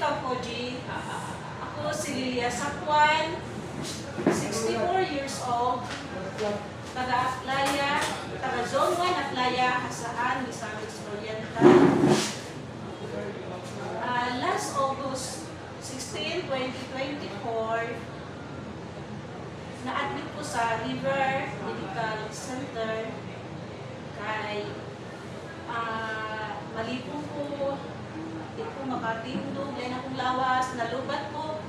Kapoji. Ako si Lilia Sakwan, 64 years old, taga Atlaya, taga Zone 1 Atlaya, Hasaan, Misamis Oriental. Last August 16, 2024, na-admit ko sa River Medical Center kay malipo ko, hindi ko makatindog, dahil akong lawas, nalubat ko.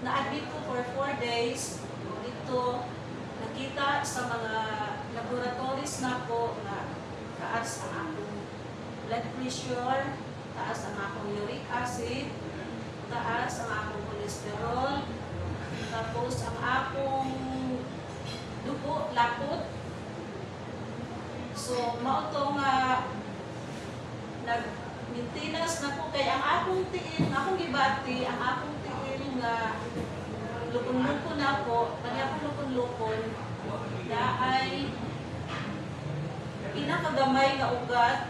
Na-admit ko for 4 days. Dito, nakita sa mga laboratories na po na taas ang akong blood pressure, taas ang akong uric acid, taas ang akong cholesterol, tapos ang akong dugo, lapot. So, mauto nga nag-maintenance na po kay ang akong tiil, akong gibati, ang akong tiil nga lukon-lukon na po, pag akong lukon-lukon, na ay pinakagamay nga ugat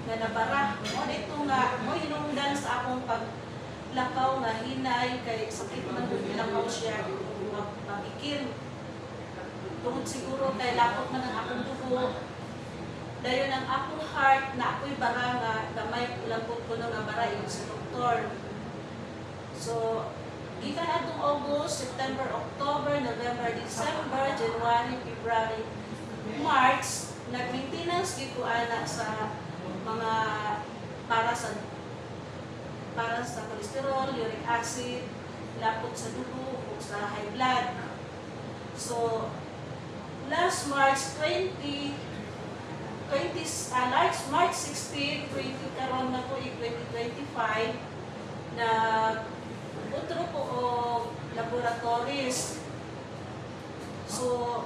nga nabara. O dito nga, mo hinungdan sa akong paglakaw nga hinay, kay sakit man kung nilakaw siya, mabikir. Tungod siguro kay lakot man ang akong dugo. Dayon ang akong heart na ako'y bara nga gamay lambot ko nga bara yung sa doktor. So, gikan atong August, September, October, November, December, January, February, March, nag-maintenance dito ana sa mga para sa cholesterol, uric acid, lapot sa dugo, o sa high blood. So, last March 16, 20 karon na po 2025 na utro po o laboratories. So,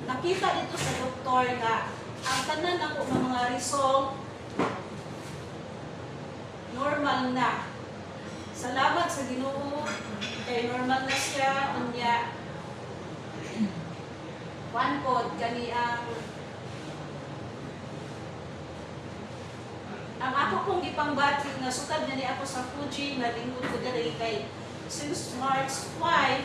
nakita dito sa doktor na ang tanan ako ng mga result normal na. Salamat sa Ginoo kay normal na siya unya. One code kani ang ako pong gipangbati nga sukad na ni ako sa Fuji, naglingkod ko diri kay since March 5,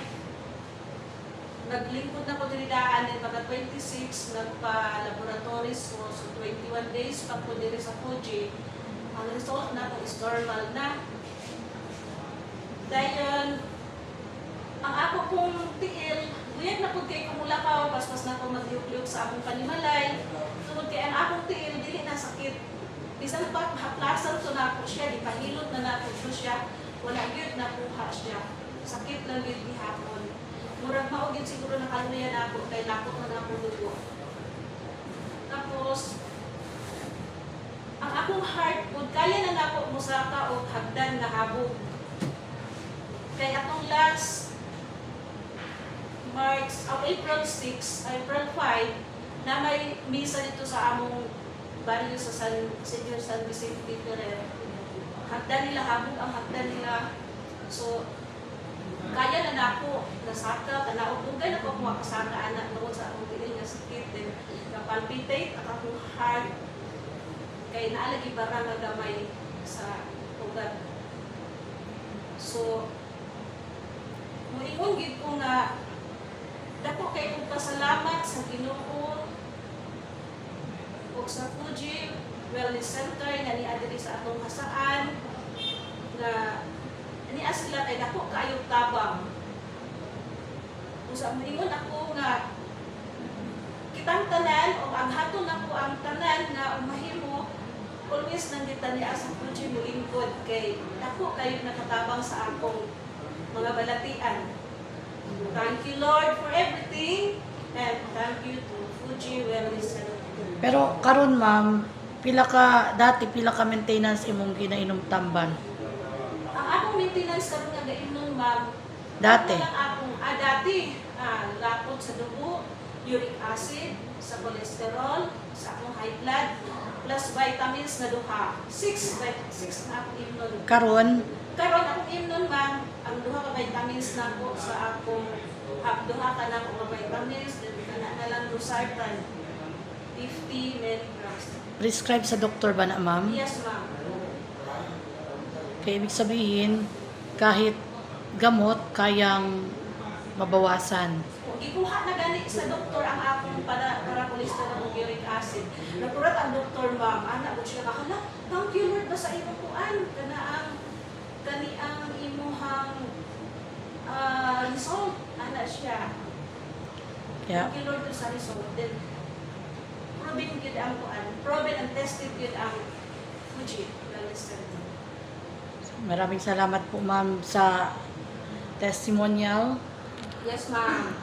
naglingkod na ko diri daan din pagka 26 nagpa-laboratories ko, so 21 days pa ko diri sa Fuji. Ang result na ko is normal na. Dayon, ang ako pong tiil, buyag na po kay kumulakaw, paspas na ko magyugyug sa akong panimalay. Tungod kay ang akong tiil, dili na sakit. Bisan pa, haplasan to na po siya, di pahilot na nato siya, wala yun na puha siya. Sakit lang yun di hapon. Murag maugin siguro nakaluyan ako, kay lakot na ako dugo. Tapos, ang akong heart food, kaya na nako musaka o hagdan na habog. Kay atong last April 6, April 5, na may misa dito sa among barrio sa Senior San Vicente Ferrer. Hagdan nila, habog ang hagdan nila. So, kaya na nako, nasaka, tanaog-ugay na ko kung kasaka anak noon sa akong tiil nga sakit. Then, napalpitate ang akong heart. Kaya naalagi bara nga gamay sa ugat. So, muingon gid ko nga dako kay kong pasalamat sa Ginoo o sa Fuji Wellness Center nga ni adiri sa atong Hasaan na niya sila kay dako kaayo tabang. Usa moingon ako nga kitang tanan o ang haton nako ang tanan nga mahimo always nandita niya sa Fuji mo lingkod kay dako kayo nakatabang sa akong mga balatian. Thank you Lord for everything and thank you to Fuji Wellness Center. Pero karon ma'am, pila ka maintenance imong ginainom tamban? Ang akong maintenance karon nga gainom ma'am. Dati. Dati lapot sa dugo, uric acid, sa cholesterol, sa akong high blood, plus vitamins na duha. 6 na akong imnon. Karon Akong imnon ma'am, ang duha ka vitamins na po sa akong duha ka na akong vitamins, then na lang Losartan, 50 mg. prescribe sa doktor ba na ma'am? Yes ma'am. Kaya ibig sabihin, kahit gamot, kayang mabawasan. Kung gikuha na gani sa doktor ang akong para cholesterol ug uric acid, napurat ang doktor, ma'am, ana mo siya kakala, thank you Lord ba sa imong kuan, kani ang imuhang result, ana siya. Kaya, Thank you Lord sa result. Then, proven yun ang kuan, proven and tested yun ang Fuji, cholesterol. maraming salamat po ma'am sa testimonial. Yes, ma'am.